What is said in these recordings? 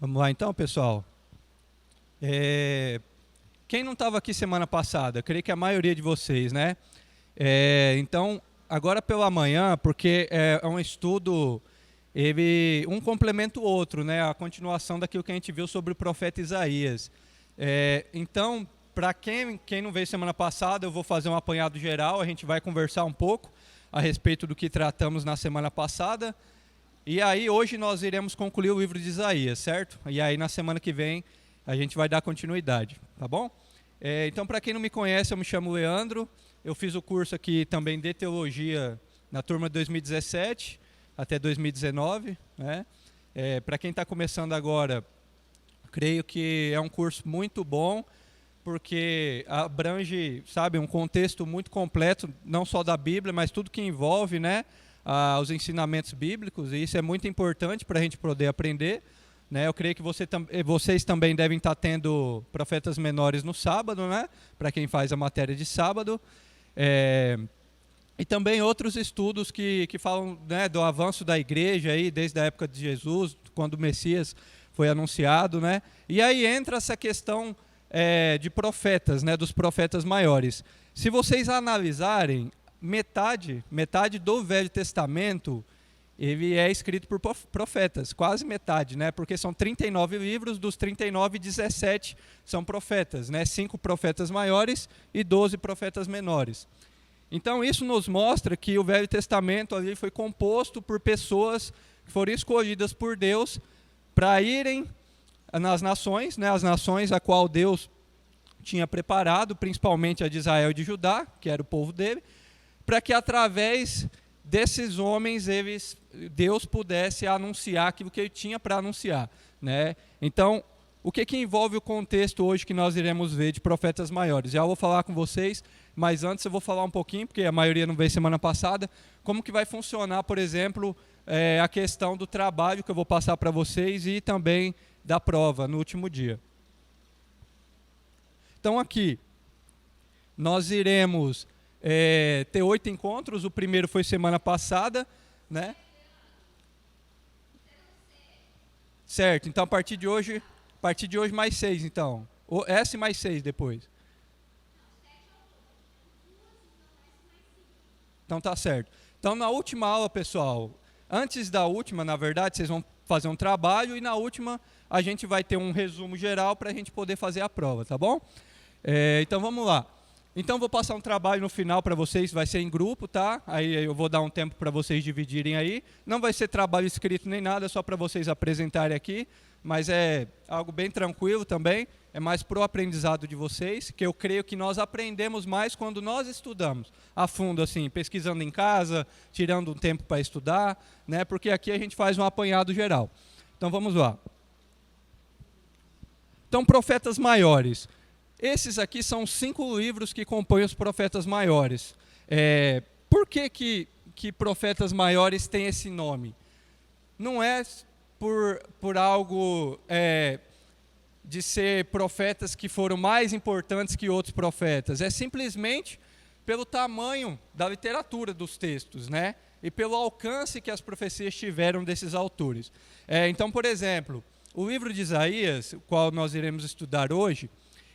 Vamos lá então, pessoal. Quem não estava aqui semana passada? Eu creio que a maioria de vocês, né? Então, agora pela manhã, porque é um estudo, um complementa o outro, né? A continuação daquilo que a gente viu sobre o profeta Isaías. Então, para quem não veio semana passada, eu vou fazer um apanhado geral, a gente vai conversar um pouco a respeito do que tratamos na semana passada. E aí, hoje nós iremos concluir o livro de Isaías, certo? E aí, na semana que vem, a gente vai dar continuidade, tá bom? Então, para quem não me conhece, eu me chamo Leandro. Eu fiz o curso aqui também de teologia na turma de 2017 até 2019, né? Para quem está começando agora, creio que é um curso muito bom, porque abrange, sabe, um contexto muito completo, não só da Bíblia, mas tudo que envolve, né, os ensinamentos bíblicos, e isso é muito importante para a gente poder aprender, né? Eu creio que vocês também devem estar tendo profetas menores no sábado, né, para quem faz a matéria de sábado, e também outros estudos que falam, né, do avanço da igreja aí, desde a época de Jesus, quando o Messias foi anunciado, né? E aí entra essa questão de profetas, né, dos profetas maiores. Se vocês analisarem, metade do Velho Testamento, ele é escrito por profetas, quase metade, né? Porque são 39 livros, dos 39, 17 são profetas, né? 5 profetas maiores e 12 profetas menores. Então isso nos mostra que o Velho Testamento ali foi composto por pessoas que foram escolhidas por Deus para irem nas nações, né? As nações a qual Deus tinha preparado, principalmente a de Israel e de Judá, que era o povo dele, para que através desses homens Deus pudesse anunciar aquilo que ele tinha para anunciar, né? Então, o que envolve o contexto hoje que nós iremos ver de profetas maiores? Já vou falar com vocês, mas antes eu vou falar um pouquinho, porque a maioria não veio semana passada, como que vai funcionar, por exemplo, a questão do trabalho que eu vou passar para vocês e também da prova no último dia. Então aqui, nós iremos ter 8 encontros, o primeiro foi semana passada, né? Certo, então a partir de hoje mais 6, então. S mais 6 depois. Então tá certo. Então na última aula, pessoal, antes da última, na verdade, vocês vão fazer um trabalho e na última a gente vai ter um resumo geral para a gente poder fazer a prova, tá bom? Então vamos lá. Então vou passar um trabalho no final para vocês, vai ser em grupo, tá? Aí eu vou dar um tempo para vocês dividirem aí. Não vai ser trabalho escrito nem nada, só para vocês apresentarem aqui, mas é algo bem tranquilo também, é mais pro aprendizado de vocês, que eu creio que nós aprendemos mais quando nós estudamos a fundo, assim, pesquisando em casa, tirando um tempo para estudar, né? Porque aqui a gente faz um apanhado geral. Então vamos lá. Então, profetas maiores. Esses aqui são 5 livros que compõem os profetas maiores. Por que profetas maiores têm esse nome? Não é por algo de ser profetas que foram mais importantes que outros profetas. É simplesmente pelo tamanho da literatura dos textos, né? E pelo alcance que as profecias tiveram desses autores. Então, por exemplo, o livro de Isaías, o qual nós iremos estudar hoje,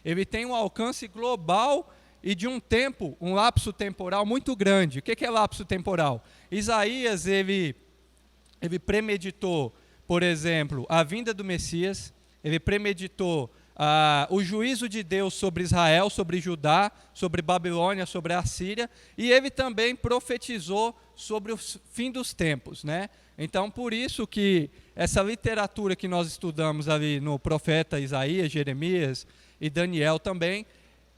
ele tem um alcance global e de um lapso temporal muito grande. O que é lapso temporal? Isaías, ele premeditou, por exemplo, a vinda do Messias, ele premeditou o juízo de Deus sobre Israel, sobre Judá, sobre Babilônia, sobre a Síria, e ele também profetizou sobre o fim dos tempos, né? Então, por isso que essa literatura que nós estudamos ali no profeta Isaías, Jeremias e Daniel também,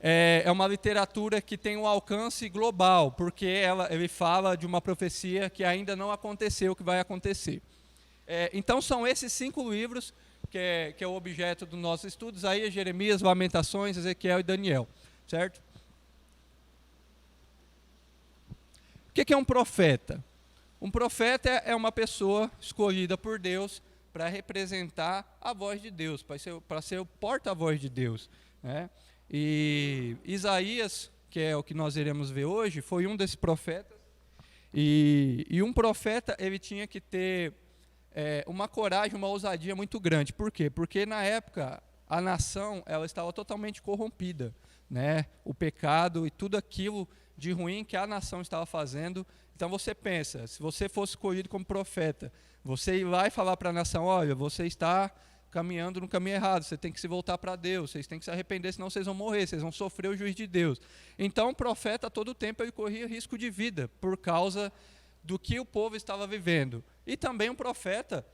é uma literatura que tem um alcance global, porque ele fala de uma profecia que ainda não aconteceu, que vai acontecer. Então são esses 5 livros que é o objeto do nosso estudo: Isaías, Jeremias, Lamentações, Ezequiel e Daniel, certo? O que é um profeta? Um profeta é uma pessoa escolhida por Deus para representar a voz de Deus, para ser o porta-voz de Deus, né? E Isaías, que é o que nós iremos ver hoje, foi um desses profetas. E um profeta, ele tinha que ter uma coragem, uma ousadia muito grande. Por quê? Porque na época a nação ela estava totalmente corrompida, né? O pecado e tudo aquilo de ruim que a nação estava fazendo. Então você pensa, se você fosse escolhido como profeta, você ir lá e falar para a nação, olha, você está caminhando no caminho errado, você tem que se voltar para Deus, vocês têm que se arrepender, senão vocês vão morrer, vocês vão sofrer o juiz de Deus. Então o profeta, a todo tempo, ele corria risco de vida, por causa do que o povo estava vivendo. E também o profeta,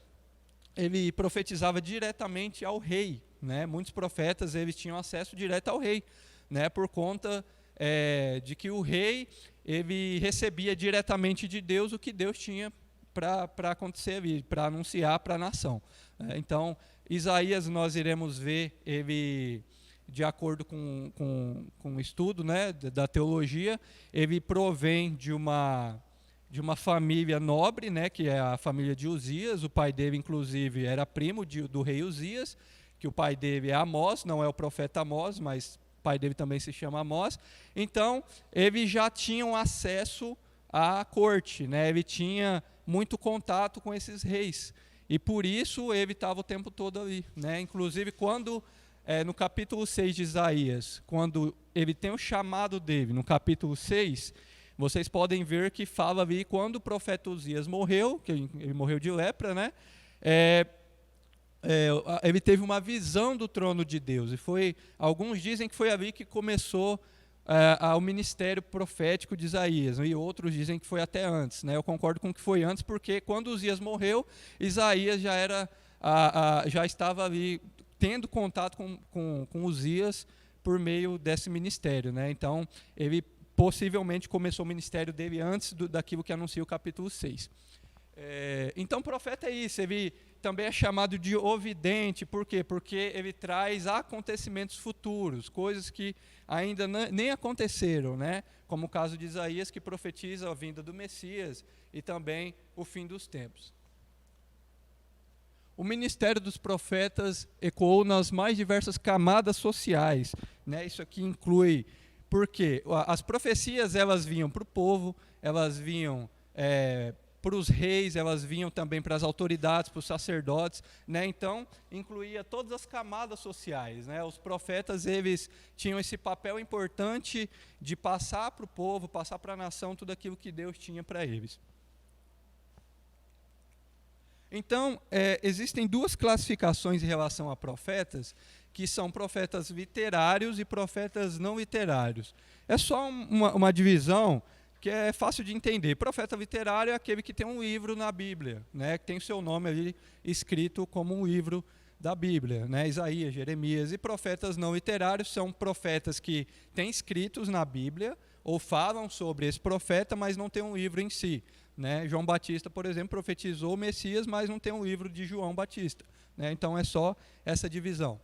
ele profetizava diretamente ao rei, né? Muitos profetas, eles tinham acesso direto ao rei, né? Por conta de que o rei, ele recebia diretamente de Deus o que Deus tinha para acontecer ali, para anunciar para a nação. Então, Isaías, nós iremos ver, ele, de acordo com o estudo, né, da teologia, ele provém de uma família nobre, né, que é a família de Uzias. O pai dele, inclusive, era primo do rei Uzias, que o pai dele é Amós, não é o profeta Amós, mas o pai dele também se chama Amós. Então, eles já tinham acesso à corte, né, ele tinha muito contato com esses reis. E por isso ele estava o tempo todo ali, né? Inclusive, quando, no capítulo 6 de Isaías, quando ele tem o chamado dele, no capítulo 6, vocês podem ver que fala ali, quando o profeta Uzias morreu, que ele morreu de lepra, né? Ele teve uma visão do trono de Deus. E alguns dizem que foi ali que começou ao ministério profético de Isaías, e outros dizem que foi até antes, né? Eu concordo com que foi antes, porque quando Uzias morreu, Isaías já estava ali tendo contato com Uzias por meio desse ministério, né? Então, ele possivelmente começou o ministério dele antes daquilo que anuncia o capítulo 6. Então, o profeta é isso, ele também é chamado de ovidente. Por quê? Porque ele traz acontecimentos futuros, coisas que ainda nem aconteceram, né? Como o caso de Isaías, que profetiza a vinda do Messias e também o fim dos tempos. O ministério dos profetas ecoou nas mais diversas camadas sociais, né? Isso aqui inclui, porque as profecias, elas vinham para o povo, elas vinham para os reis, elas vinham também para as autoridades, para os sacerdotes, né? Então, incluía todas as camadas sociais, né? Os profetas, eles tinham esse papel importante de passar para o povo, passar para a nação tudo aquilo que Deus tinha para eles. Então, existem duas classificações em relação a profetas, que são profetas literários e profetas não literários. É só uma divisão que é fácil de entender. Profeta literário é aquele que tem um livro na Bíblia, né, que tem o seu nome ali escrito como um livro da Bíblia, né, Isaías, Jeremias. E profetas não literários são profetas que têm escritos na Bíblia ou falam sobre esse profeta, mas não tem um livro em si, né? João Batista, por exemplo, profetizou o Messias, mas não tem um livro de João Batista, né? Então é só essa divisão.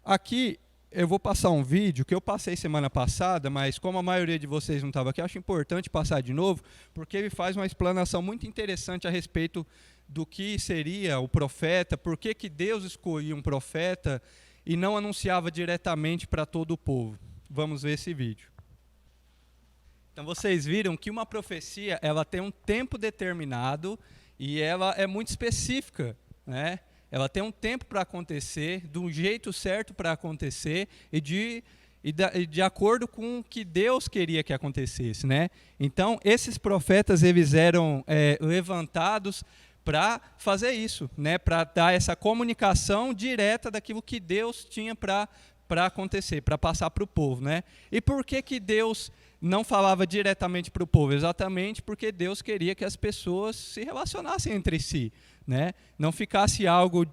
Aqui eu vou passar um vídeo que eu passei semana passada, mas como a maioria de vocês não estava aqui, eu acho importante passar de novo, porque ele faz uma explanação muito interessante a respeito do que seria o profeta, por que Deus escolhia um profeta e não anunciava diretamente para todo o povo. Vamos ver esse vídeo. Então vocês viram que uma profecia, ela tem um tempo determinado e ela é muito específica, né? Ela tem um tempo para acontecer, de um jeito certo para acontecer e de acordo com o que Deus queria que acontecesse, né? Então, esses profetas, eles eram levantados para fazer isso, né? Para dar essa comunicação direta daquilo que Deus tinha para acontecer, para passar para o povo, né? E por que Deus não falava diretamente para o povo? Exatamente porque Deus queria que as pessoas se relacionassem entre si, né? Não ficasse algo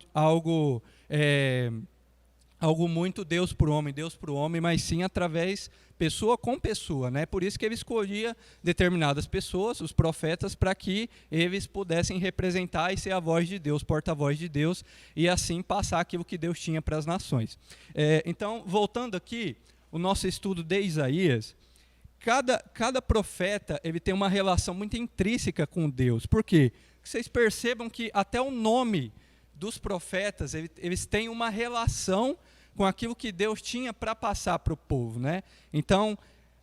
muito Deus para o homem, mas sim através, pessoa com pessoa, né? Por isso que ele escolhia determinadas pessoas, os profetas, para que eles pudessem representar e ser a voz de Deus, porta-voz de Deus, e assim passar aquilo que Deus tinha para as nações. Então, voltando aqui, o nosso estudo de Isaías, cada profeta, ele tem uma relação muito intrínseca com Deus. Por quê? Vocês percebam que até o nome dos profetas, eles têm uma relação com aquilo que Deus tinha para passar para o povo, né? Então,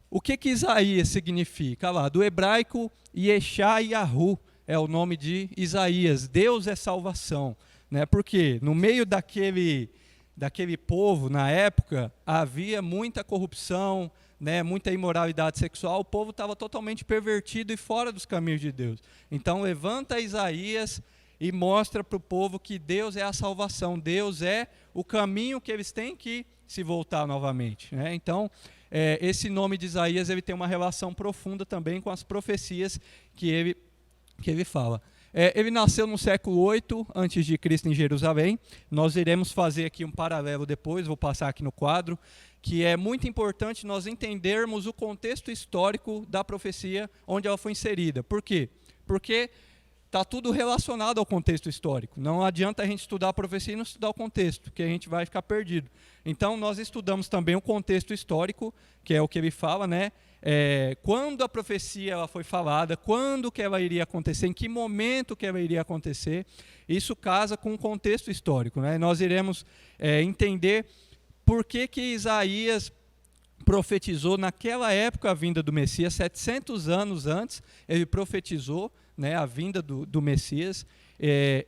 o que Isaías significa? Lá, do hebraico, Yeshá Yahu, é o nome de Isaías. Deus é salvação, né? Porque no meio daquele povo, na época, havia muita corrupção, né, muita imoralidade sexual. O povo estava totalmente pervertido e fora dos caminhos de Deus. Então levanta Isaías e mostra para o povo que Deus é a salvação, Deus é o caminho que eles têm que se voltar novamente, né? Então, esse nome de Isaías ele tem uma relação profunda também com as profecias que ele fala. Ele nasceu no século 8 a.C. em Jerusalém. Nós iremos fazer aqui um paralelo depois, vou passar aqui no quadro, que é muito importante nós entendermos o contexto histórico da profecia onde ela foi inserida. Por quê? Porque está tudo relacionado ao contexto histórico. Não adianta a gente estudar a profecia e não estudar o contexto, porque a gente vai ficar perdido. Então, nós estudamos também o contexto histórico, que é o que ele fala, né? Quando a profecia ela foi falada, quando que ela iria acontecer, em que momento que ela iria acontecer. Isso casa com o contexto histórico, né? Nós iremos entender por que Isaías profetizou naquela época a vinda do Messias, 700 anos antes, ele profetizou, né, a vinda do Messias,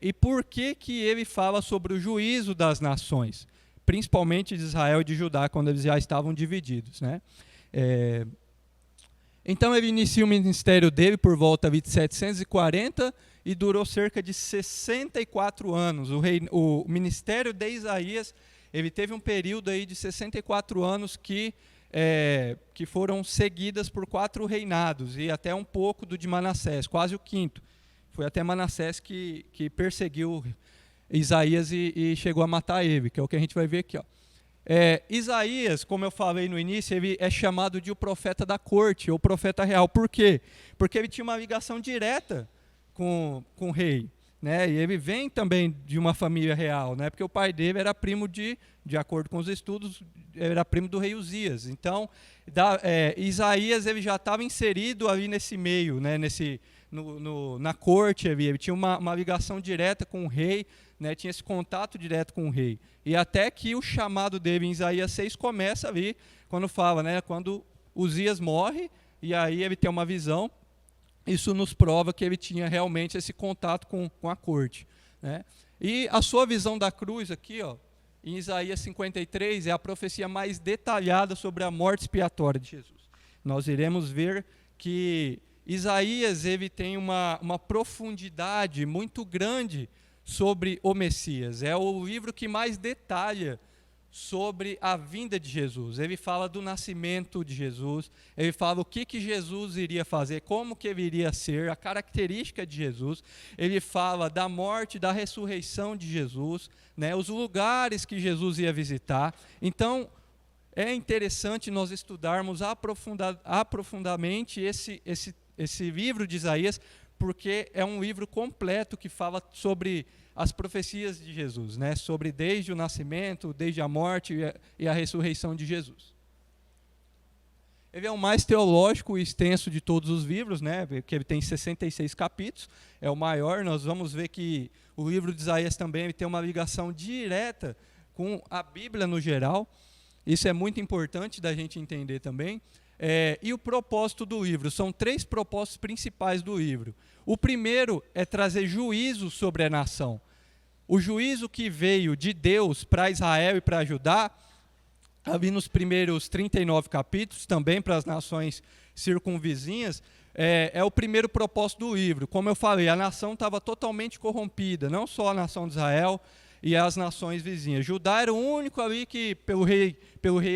e por que ele fala sobre o juízo das nações, principalmente de Israel e de Judá, quando eles já estavam divididos, né? Então ele inicia o ministério dele por volta de 740 e durou cerca de 64 anos. O ministério de Isaías, ele teve um período aí de 64 anos que foram seguidas por 4 reinados, e até um pouco do de Manassés, quase o 5º. Foi até Manassés que perseguiu Isaías e chegou a matar ele, que é o que a gente vai ver aqui, ó. Isaías, como eu falei no início, ele é chamado de o profeta da corte, ou profeta real. Por quê? Porque ele tinha uma ligação direta com o rei, né? E ele vem também de uma família real, né? Porque o pai dele era primo de acordo com os estudos, era primo do rei Uzias. Então, Isaías ele já estava inserido ali nesse meio, né? Na corte, ele tinha uma ligação direta com o rei, né? Tinha esse contato direto com o rei. E até que o chamado dele em Isaías 6 começa ali, quando fala, né? Quando Uzias morre, e aí ele tem uma visão. Isso nos prova que ele tinha realmente esse contato com a corte, né? E a sua visão da cruz aqui, ó, em Isaías 53, é a profecia mais detalhada sobre a morte expiatória de Jesus. Nós iremos ver que Isaías ele tem uma profundidade muito grande sobre o Messias. É o livro que mais detalha sobre a vinda de Jesus. Ele fala do nascimento de Jesus, ele fala o que Jesus iria fazer, como que ele iria ser, a característica de Jesus. Ele fala da morte, da ressurreição de Jesus, né, os lugares que Jesus ia visitar. Então, é interessante nós estudarmos aprofundadamente esse livro de Isaías, porque é um livro completo que fala sobre as profecias de Jesus, né? Sobre desde o nascimento, desde a morte e a ressurreição de Jesus. Ele é o mais teológico e extenso de todos os livros, né? Porque ele tem 66 capítulos, é o maior. Nós vamos ver que o livro de Isaías também tem uma ligação direta com a Bíblia no geral. Isso é muito importante da gente entender também. E o propósito do livro, são 3 propósitos principais do livro. O primeiro é trazer juízo sobre a nação. O juízo que veio de Deus para Israel e para Judá, ali nos primeiros 39 capítulos, também para as nações circunvizinhas, é o primeiro propósito do livro. Como eu falei, a nação estava totalmente corrompida, não só a nação de Israel e as nações vizinhas. Judá era o único ali que, pelo rei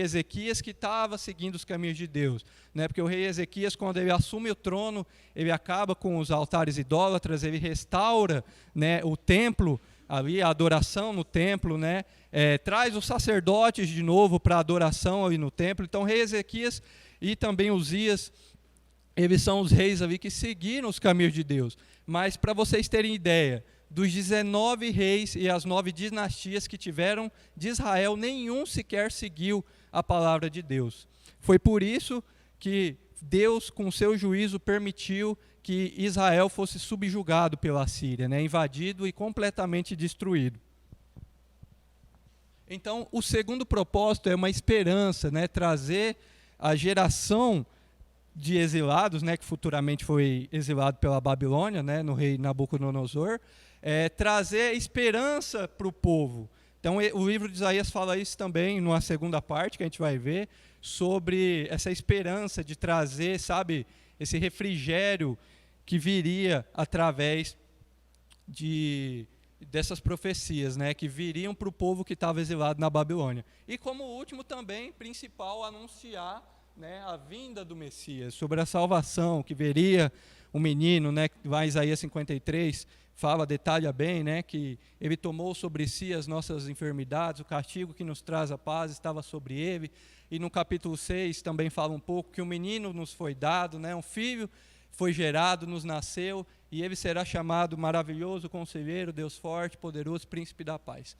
Ezequias, que estava seguindo os caminhos de Deus, né? Porque o rei Ezequias, quando ele assume o trono, ele acaba com os altares idólatras, ele restaura, né, o templo, ali a adoração no templo, né? Traz os sacerdotes de novo para a adoração ali no templo. Então, o rei Ezequias e também Uzias, eles são os reis ali que seguiram os caminhos de Deus. Mas, para vocês terem ideia, dos 19 reis e as 9 dinastias que tiveram de Israel, nenhum sequer seguiu a palavra de Deus. Foi por isso que Deus, com seu juízo, permitiu que Israel fosse subjugado pela Síria, né? Invadido e completamente destruído. Então, o segundo propósito é uma esperança, né? Trazer a geração de exilados, né, que futuramente foi exilado pela Babilônia, né, no rei Nabucodonosor, trazer esperança para o povo. Então, o livro de Isaías fala isso também, numa segunda parte, que a gente vai ver, sobre essa esperança de trazer, sabe, esse refrigério que viria através dessas profecias, né, que viriam para o povo que estava exilado na Babilônia. E como último também, principal, anunciar, né, a vinda do Messias, sobre a salvação, que veria um menino, né, que vai em Isaías 53, detalha bem, né, que ele tomou sobre si as nossas enfermidades, o castigo que nos traz a paz estava sobre ele. E no capítulo 6 também fala um pouco que um menino nos foi dado, né, um filho foi gerado, nos nasceu, e ele será chamado Maravilhoso Conselheiro, Deus Forte, Poderoso, Príncipe da Paz.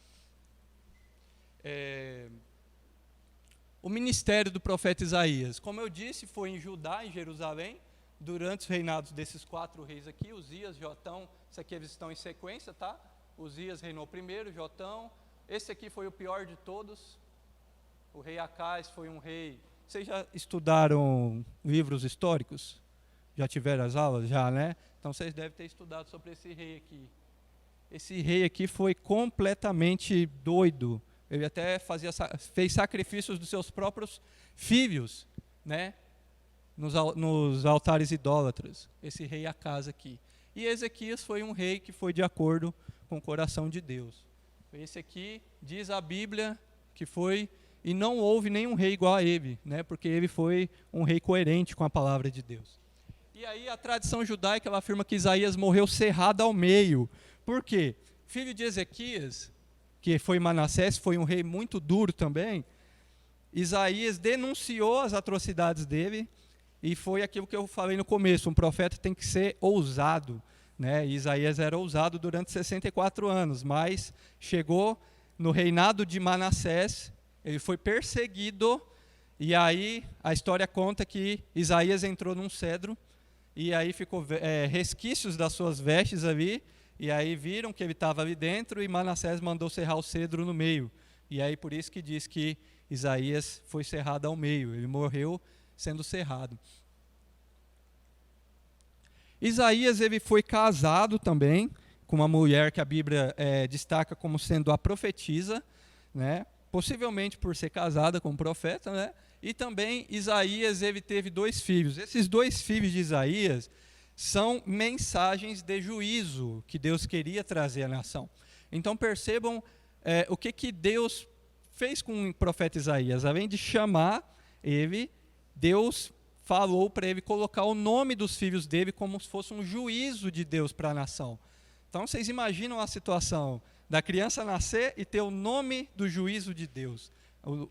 O ministério do profeta Isaías, como eu disse, foi em Judá, em Jerusalém, durante os reinados desses 4 reis aqui, Uzias, Jotão, isso aqui eles estão em sequência, tá? Uzias reinou primeiro, Jotão, esse aqui foi o pior de todos, o rei Acás foi um rei. Vocês já estudaram livros históricos? Já tiveram as aulas? Já, né? Então vocês devem ter estudado sobre esse rei aqui. Esse rei aqui foi completamente doido. Ele até fez sacrifícios dos seus próprios filhos, né? Nos altares idólatras. Esse rei Acás aqui. E Ezequias foi um rei que foi de acordo com o coração de Deus. Esse aqui, diz a Bíblia, que foi, e não houve nenhum rei igual a ele, né? Porque ele foi um rei coerente com a palavra de Deus. E aí a tradição judaica ela afirma que Isaías morreu cerrado ao meio. Por quê? Filho de Ezequias, que foi Manassés, foi um rei muito duro também. Isaías denunciou as atrocidades dele, e foi aquilo que eu falei no começo, um profeta tem que ser ousado, né? E Isaías era ousado durante 64 anos, mas chegou no reinado de Manassés, ele foi perseguido, e aí a história conta que Isaías entrou num cedro, e aí ficou resquícios das suas vestes ali, e aí viram que ele estava ali dentro, e Manassés mandou cerrar o cedro no meio. E aí por isso que diz que Isaías foi cerrado ao meio, ele morreu sendo cerrado. Isaías ele foi casado também com uma mulher que a Bíblia destaca como sendo a profetisa, né? Possivelmente por ser casada com um profeta, né? E também Isaías ele teve 2 filhos. Esses 2 filhos de Isaías são mensagens de juízo que Deus queria trazer à nação. Então percebam o que Deus fez com o profeta Isaías. Além de chamar ele, Deus falou para ele colocar o nome dos filhos dele como se fosse um juízo de Deus para a nação. Então vocês imaginam a situação da criança nascer e ter o nome do juízo de Deus.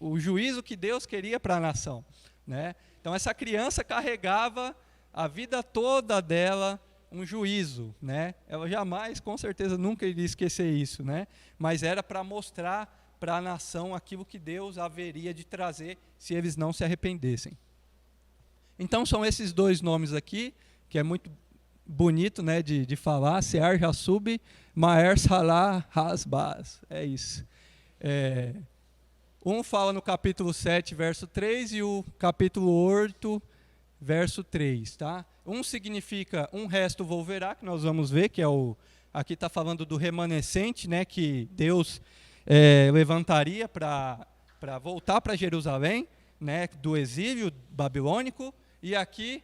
O juízo que Deus queria para a nação, né? Então essa criança carregava a vida toda dela um juízo, né? Ela jamais, com certeza, nunca iria esquecer isso, né? Mas era para mostrar para a nação aquilo que Deus haveria de trazer se eles não se arrependessem. Então são esses 2 nomes aqui, que é muito bonito, né, de falar, Sear Jasub, Maer Salah Hasbaz, é isso. Um fala no capítulo 7, verso 3, e o capítulo 8, verso 3, tá? Um significa um resto volverá, que nós vamos ver, que é aqui está falando do remanescente, né, que Deus levantaria para voltar para Jerusalém, né, do exílio babilônico, e aqui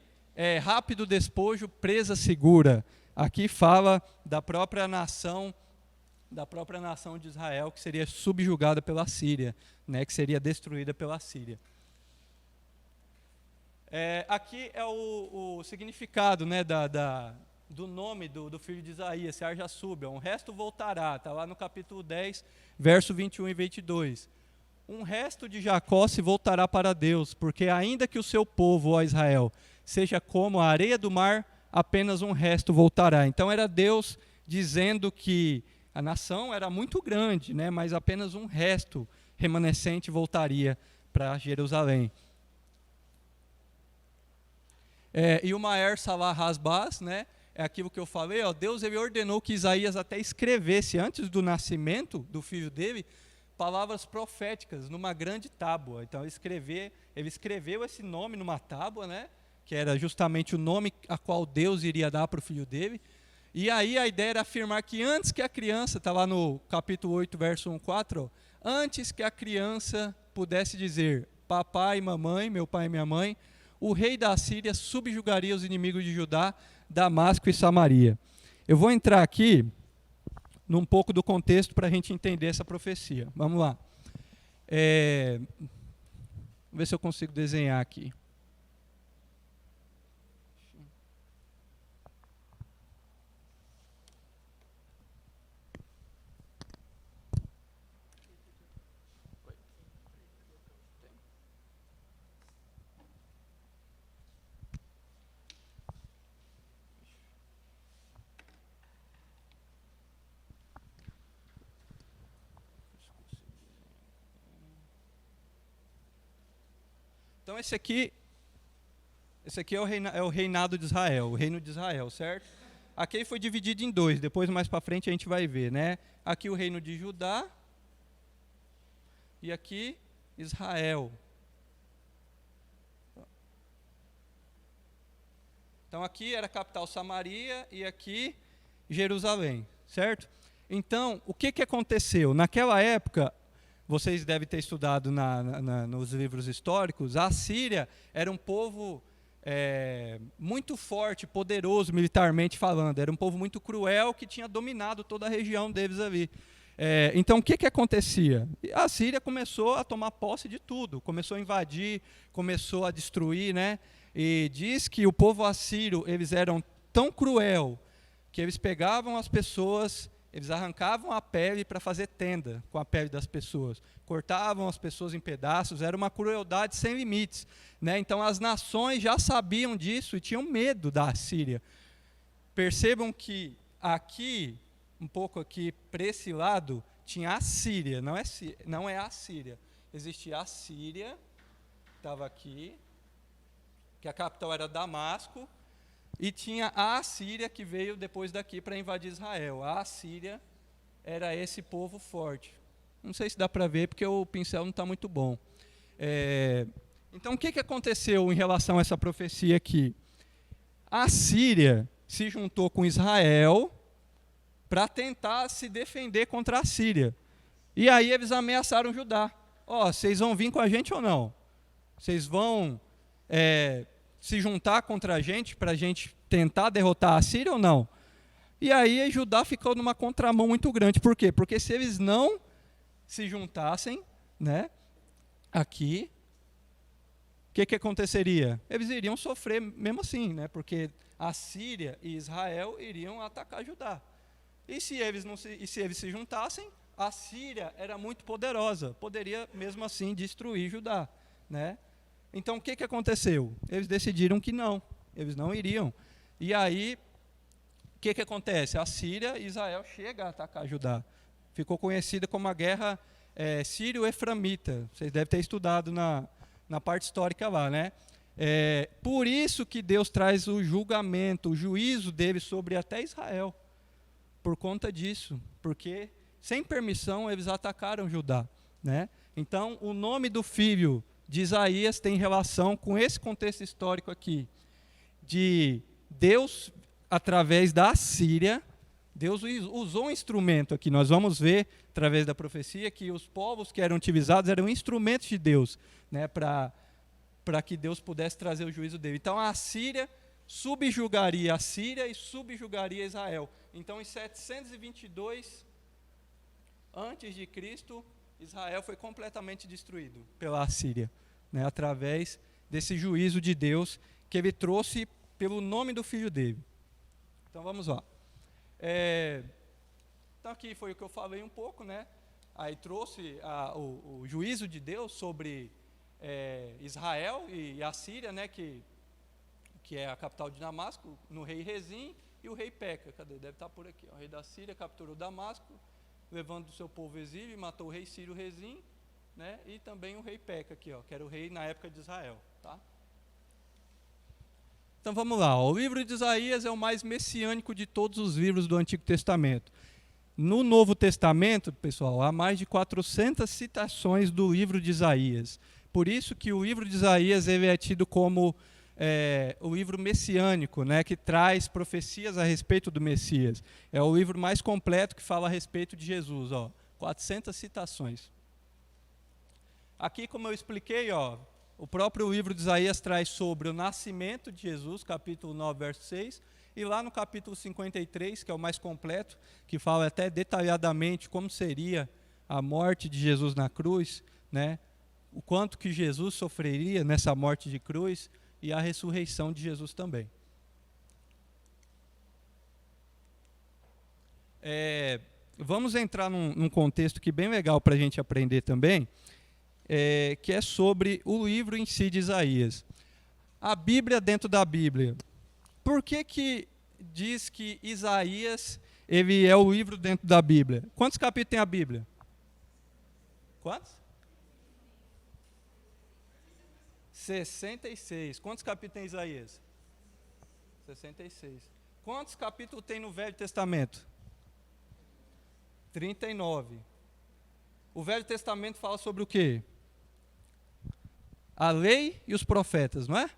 rápido despojo, presa segura. Aqui fala da própria nação de Israel, que seria subjugada pela Síria, né, que seria destruída pela Síria. Aqui é o significado, né, do nome do filho de Isaías, Sear Jasub, um resto voltará, está lá no capítulo 10, verso 21 e 22. Um resto de Jacó se voltará para Deus, porque ainda que o seu povo, ó Israel, seja como a areia do mar, apenas um resto voltará. Então era Deus dizendo que a nação era muito grande, né, mas apenas um resto remanescente voltaria para Jerusalém. E o Maer Salah Hasbaz, né, é aquilo que eu falei, ó, Deus ele ordenou que Isaías até escrevesse, antes do nascimento do filho dele, palavras proféticas numa grande tábua. Então ele escreveu esse nome numa tábua, né, que era justamente o nome a qual Deus iria dar para o filho dele. E aí a ideia era afirmar que antes que a criança, está lá no capítulo 8, verso 1, 4, antes que a criança pudesse dizer, papai e mamãe, meu pai e minha mãe, o rei da Síria subjugaria os inimigos de Judá, Damasco e Samaria. Eu vou entrar aqui num pouco do contexto para a gente entender essa profecia. Vamos lá. Vamos ver se eu consigo desenhar aqui. Então esse aqui é o reinado de Israel, o reino de Israel, certo? Aqui ele foi dividido em dois, depois mais para frente a gente vai ver, né? Aqui o reino de Judá e aqui Israel. Então aqui era a capital Samaria e aqui Jerusalém, certo? Então, o que aconteceu? Naquela época, vocês devem ter estudado nos livros históricos, a Síria era um povo muito forte, poderoso militarmente falando, era um povo muito cruel que tinha dominado toda a região deles ali. Então, o que acontecia? A Síria começou a tomar posse de tudo, começou a invadir, começou a destruir, né? E diz que o povo assírio, eles eram tão cruel que eles pegavam as pessoas, eles arrancavam a pele para fazer tenda com a pele das pessoas, cortavam as pessoas em pedaços, era uma crueldade sem limites, né? Então as nações já sabiam disso e tinham medo da Assíria. Percebam que aqui, um pouco aqui para esse lado, tinha a Síria, não é a Síria. Existia a Síria, estava aqui, que a capital era Damasco, e tinha a Assíria que veio depois daqui para invadir Israel. A Assíria era esse povo forte. Não sei se dá para ver, porque o pincel não está muito bom. Então, o que aconteceu em relação a essa profecia aqui? A Síria se juntou com Israel para tentar se defender contra a Síria. E aí eles ameaçaram Judá. Vocês vão vir com a gente ou não? Vocês vão se juntar contra a gente para a gente tentar derrotar a Síria ou não? E aí Judá ficou numa contramão muito grande. Por quê? Porque se eles não se juntassem, né, aqui, o que aconteceria? Eles iriam sofrer mesmo assim, né, porque a Síria e Israel iriam atacar Judá. E se eles se juntassem, a Síria era muito poderosa, poderia mesmo assim destruir Judá, né? Então, o que aconteceu? Eles decidiram que não, eles não iriam. E aí, o que acontece? A Síria e Israel chegam a atacar Judá. Ficou conhecida como a guerra sírio-eframita. Vocês devem ter estudado na parte histórica lá, né? Por isso que Deus traz o julgamento, o juízo dele sobre até Israel. Por conta disso, porque sem permissão eles atacaram Judá, né? Então, o nome do filho de Isaías tem relação com esse contexto histórico aqui, de Deus, através da Síria, Deus usou um instrumento aqui. Nós vamos ver, através da profecia, que os povos que eram utilizados eram instrumentos de Deus, né, para que Deus pudesse trazer o juízo dele. Então, a Síria subjugaria a Síria e subjugaria Israel. Então, em 722 a.C., Israel foi completamente destruído pela Assíria, né, através desse juízo de Deus que ele trouxe pelo nome do filho dele. Então vamos lá. Então aqui foi o que eu falei um pouco, né? Aí trouxe o juízo de Deus sobre Israel e a Síria, né, que é a capital de Damasco, no rei Rezim e o rei Peca. Cadê? Deve estar por aqui. O rei da Síria capturou Damasco, levando o seu povo exílio, e matou o rei Sírio Rezim, né, e também o rei Peca, aqui, que era o rei na época de Israel. Tá? Então vamos lá. O livro de Isaías é o mais messiânico de todos os livros do Antigo Testamento. No Novo Testamento, pessoal, há mais de 400 citações do livro de Isaías. Por isso que o livro de Isaías ele é tido como o livro messiânico, né, que traz profecias a respeito do Messias. É o livro mais completo que fala a respeito de Jesus, 400 citações. Aqui, como eu expliquei, o próprio livro de Isaías traz sobre o nascimento de Jesus, capítulo 9, verso 6, e lá no capítulo 53, que é o mais completo, que fala até detalhadamente como seria a morte de Jesus na cruz, né, o quanto que Jesus sofreria nessa morte de cruz, e a ressurreição de Jesus também. Vamos entrar num contexto que é bem legal para a gente aprender também, que é sobre o livro em si de Isaías. A Bíblia dentro da Bíblia. Por que diz que Isaías ele é o livro dentro da Bíblia? Quantos capítulos tem a Bíblia? Quantos? 66. Quantos capítulos tem Isaías? 66. Quantos capítulos tem no Velho Testamento? 39. O Velho Testamento fala sobre o quê? A lei e os profetas, não é?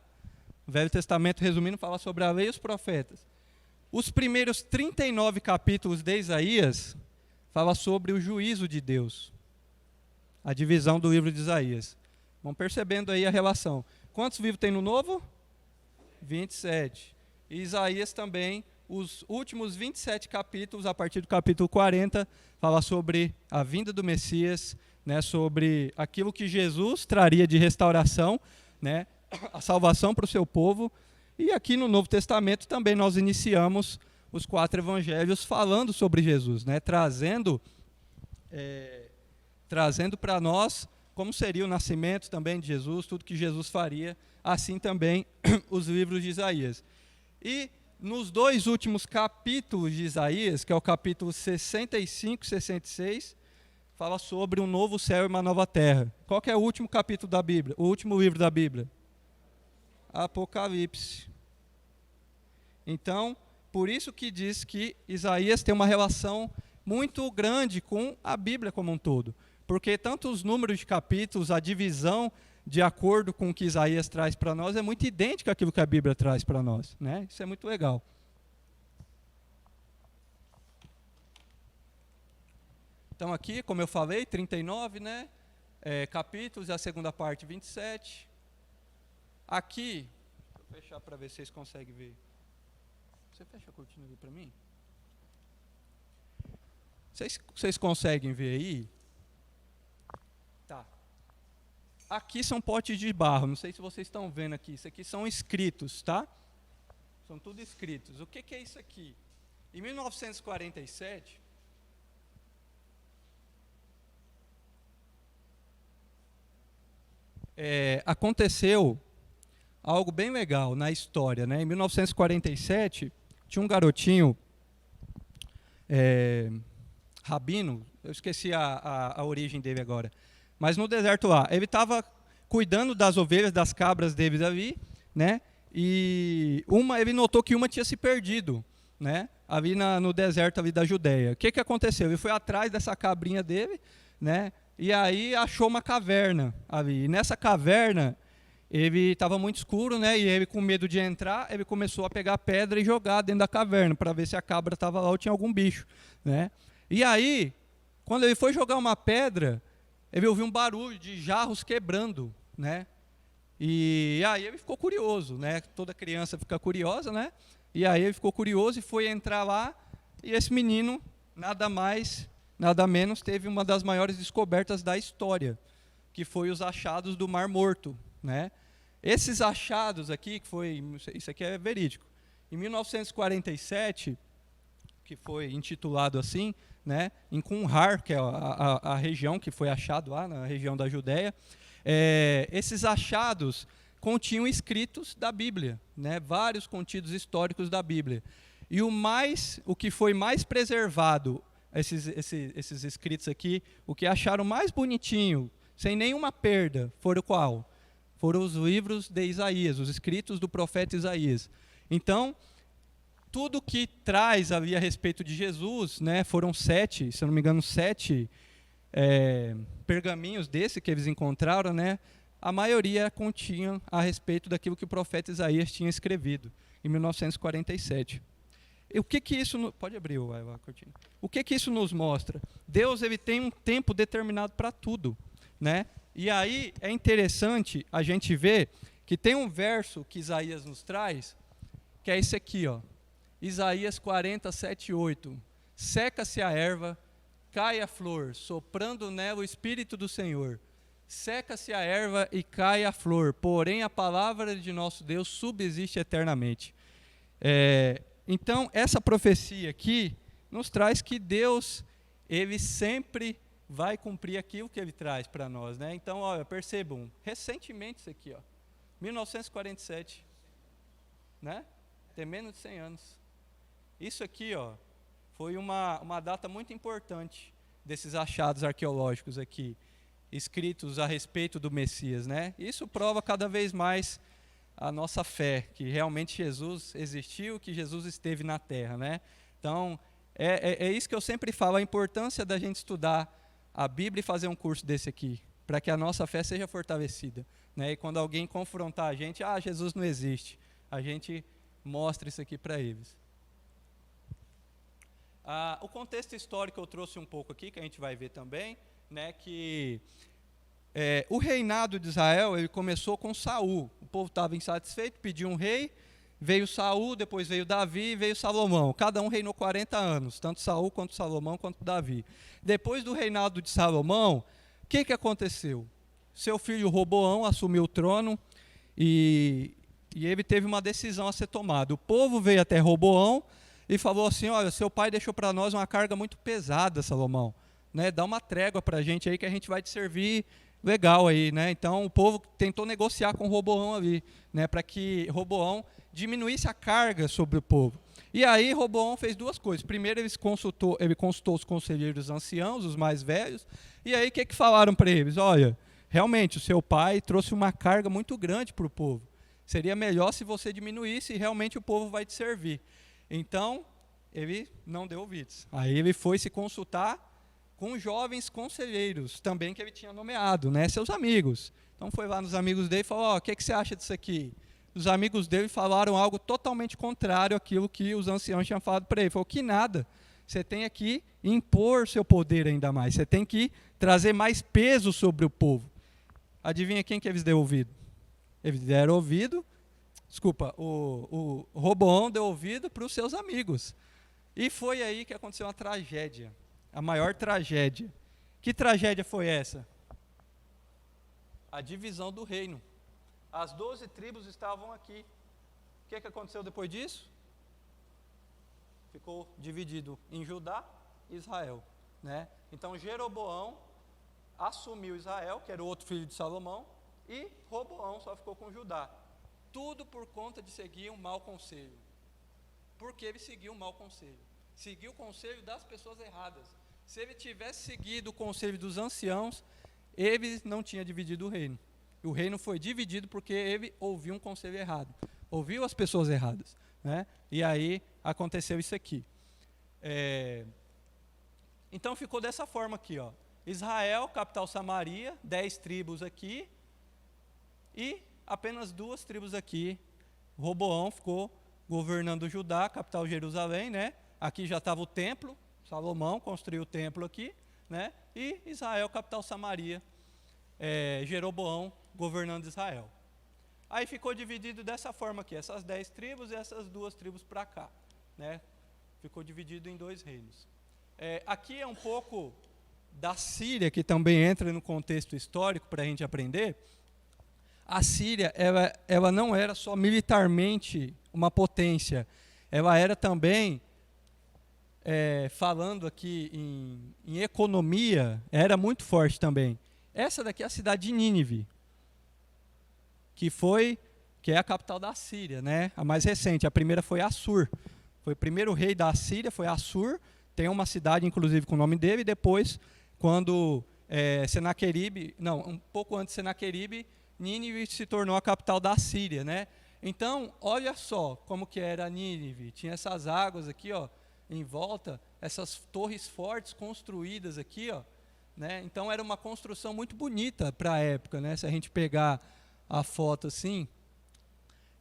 O Velho Testamento, resumindo, fala sobre a lei e os profetas. Os primeiros 39 capítulos de Isaías fala sobre o juízo de Deus. A divisão do livro de Isaías. Vão percebendo aí a relação. Quantos livros tem no Novo? 27. E Isaías também, os últimos 27 capítulos, a partir do capítulo 40, fala sobre a vinda do Messias, né, sobre aquilo que Jesus traria de restauração, né, a salvação para o seu povo. E aqui no Novo Testamento também nós iniciamos os 4 evangelhos falando sobre Jesus, né, trazendo para nós como seria o nascimento também de Jesus, tudo que Jesus faria, assim também os livros de Isaías. E nos 2 últimos capítulos de Isaías, que é o capítulo 65 e 66, fala sobre um novo céu e uma nova terra. Qual que é o último capítulo da Bíblia? O último livro da Bíblia? Apocalipse. Então, por isso que diz que Isaías tem uma relação muito grande com a Bíblia como um todo. Porque tanto os números de capítulos, a divisão de acordo com o que Isaías traz para nós é muito idêntica àquilo que a Bíblia traz para nós, né? Isso é muito legal. Então aqui, como eu falei, 39, né? Capítulos, e a segunda parte 27. Aqui, deixa eu fechar para ver se vocês conseguem ver. Você fecha a cortina ali para mim? Vocês conseguem ver aí? Tá. Aqui são potes de barro, não sei se vocês estão vendo aqui. Isso aqui são escritos, tá? São tudo escritos. O que é isso aqui? Em 1947, aconteceu algo bem legal na história, né? Em 1947, tinha um garotinho, rabino, eu esqueci a origem dele agora, mas no deserto lá, ele estava cuidando das ovelhas, das cabras deles ali, né? E ele notou que uma tinha se perdido, né? Ali no deserto ali da Judéia. O que aconteceu? Ele foi atrás dessa cabrinha dele, né? E aí achou uma caverna ali. E nessa caverna, ele estava muito escuro, né? E ele, com medo de entrar, ele começou a pegar pedra e jogar dentro da caverna para ver se a cabra estava lá ou tinha algum bicho, né? E aí, quando ele foi jogar uma pedra, ele ouviu um barulho de jarros quebrando, né? E aí ele ficou curioso, né? Toda criança fica curiosa, né? E aí ele ficou curioso e foi entrar lá, e esse menino, nada mais, nada menos, teve uma das maiores descobertas da história, que foi os achados do Mar Morto, né? Esses achados aqui, isso aqui é verídico, em 1947, que foi intitulado assim, né, em Qumran, que é a região que foi achado lá, na região da Judéia, esses achados continham escritos da Bíblia, né, vários contidos históricos da Bíblia. E o que foi mais preservado, esses escritos aqui, o que acharam mais bonitinho, sem nenhuma perda, foram qual? Foram os livros de Isaías, os escritos do profeta Isaías. Então, tudo que traz ali a respeito de Jesus, né, foram 7, se eu não me engano, 7 pergaminhos desse que eles encontraram, né, a maioria continha a respeito daquilo que o profeta Isaías tinha escrevido, em 1947. E o que isso... Pode abrir a cortina. O que isso nos mostra? Deus ele tem um tempo determinado para tudo, né? E aí é interessante a gente ver que tem um verso que Isaías nos traz, que é esse aqui, ó. Isaías 47, 8. Seca-se a erva, cai a flor, soprando nela o Espírito do Senhor. Seca-se a erva e cai a flor, porém a palavra de nosso Deus subsiste eternamente. Então, essa profecia aqui nos traz que Deus, ele sempre vai cumprir aquilo que ele traz para nós, né? Então, olha, percebam, recentemente isso aqui, ó, 1947, né? Tem menos de 100 anos. Isso aqui, ó, foi uma data muito importante desses achados arqueológicos aqui, escritos a respeito do Messias, né? Isso prova cada vez mais a nossa fé, que realmente Jesus existiu, que Jesus esteve na Terra, né? Então, é isso que eu sempre falo, a importância da gente estudar a Bíblia e fazer um curso desse aqui, para que a nossa fé seja fortalecida, né? E quando alguém confrontar a gente, Jesus não existe, a gente mostra isso aqui para eles. O contexto histórico eu trouxe um pouco aqui, que a gente vai ver também, né, que o reinado de Israel ele começou com Saul. O povo estava insatisfeito, pediu um rei, veio Saul, depois veio Davi e veio Salomão. Cada um reinou 40 anos, tanto Saul quanto Salomão quanto Davi. Depois do reinado de Salomão, o que aconteceu? Seu filho Roboão assumiu o trono e ele teve uma decisão a ser tomada. O povo veio até Roboão e falou assim: olha, seu pai deixou para nós uma carga muito pesada, Salomão, né? Dá uma trégua para a gente aí que a gente vai te servir legal aí, né? Então o povo tentou negociar com Roboão ali, né? Para que Roboão diminuísse a carga sobre o povo. E aí Roboão fez duas coisas. Primeiro ele consultou os conselheiros anciãos, os mais velhos, e aí o que falaram para eles? Olha, realmente o seu pai trouxe uma carga muito grande para o povo. Seria melhor se você diminuísse e realmente o povo vai te servir. Então, ele não deu ouvidos. Aí ele foi se consultar com jovens conselheiros, também que ele tinha nomeado, né, seus amigos. Então foi lá nos amigos dele e falou: o que você acha disso aqui? Os amigos dele falaram algo totalmente contrário àquilo que os anciãos tinham falado para ele. Ele falou: que nada, você tem aqui impor seu poder ainda mais, você tem que trazer mais peso sobre o povo. Adivinha quem que eles deu ouvido? Eles deram ouvido, o Roboão deu ouvido para os seus amigos. E foi aí que aconteceu uma tragédia, a maior tragédia. Que tragédia foi essa? A divisão do reino. As 12 tribos estavam aqui. O que aconteceu depois disso? Ficou dividido em Judá e Israel, né? Então Jeroboão assumiu Israel, que era o outro filho de Salomão, e Roboão só ficou com Judá. Tudo por conta de seguir um mau conselho. Porque ele seguiu um mau conselho. Seguiu o conselho das pessoas erradas. Se ele tivesse seguido o conselho dos anciãos, ele não tinha dividido o reino. O reino foi dividido porque ele ouviu um conselho errado. Ouviu as pessoas erradas, né? E aí aconteceu isso aqui. Então ficou dessa forma aqui, ó. Israel, capital Samaria, 10 tribos aqui, e apenas 2 tribos aqui. Roboão ficou governando Judá, capital Jerusalém, né? Aqui já estava o templo, Salomão construiu o templo aqui, né? E Israel, capital Samaria, Jeroboão governando Israel. Aí ficou dividido dessa forma aqui, essas 10 tribos e essas 2 tribos para cá, né? Ficou dividido em 2 reinos. Aqui é um pouco da Síria, que também entra no contexto histórico para a gente aprender. A Síria, ela não era só militarmente uma potência, ela era também, falando aqui em economia, era muito forte também. Essa daqui é a cidade de Nínive, que é a capital da Síria, né? A mais recente. A primeira foi Assur. Foi o primeiro rei da Síria, foi Assur. Tem uma cidade, inclusive, com o nome dele. Depois, quando Senaqueribe, um pouco antes de Senaqueribe, Nínive se tornou a capital da Síria, né? Então, olha só como que era Nínive. Tinha essas águas aqui, ó, em volta, essas torres fortes construídas aqui, ó, né? Então era uma construção muito bonita para a época, né? Se a gente pegar a foto assim,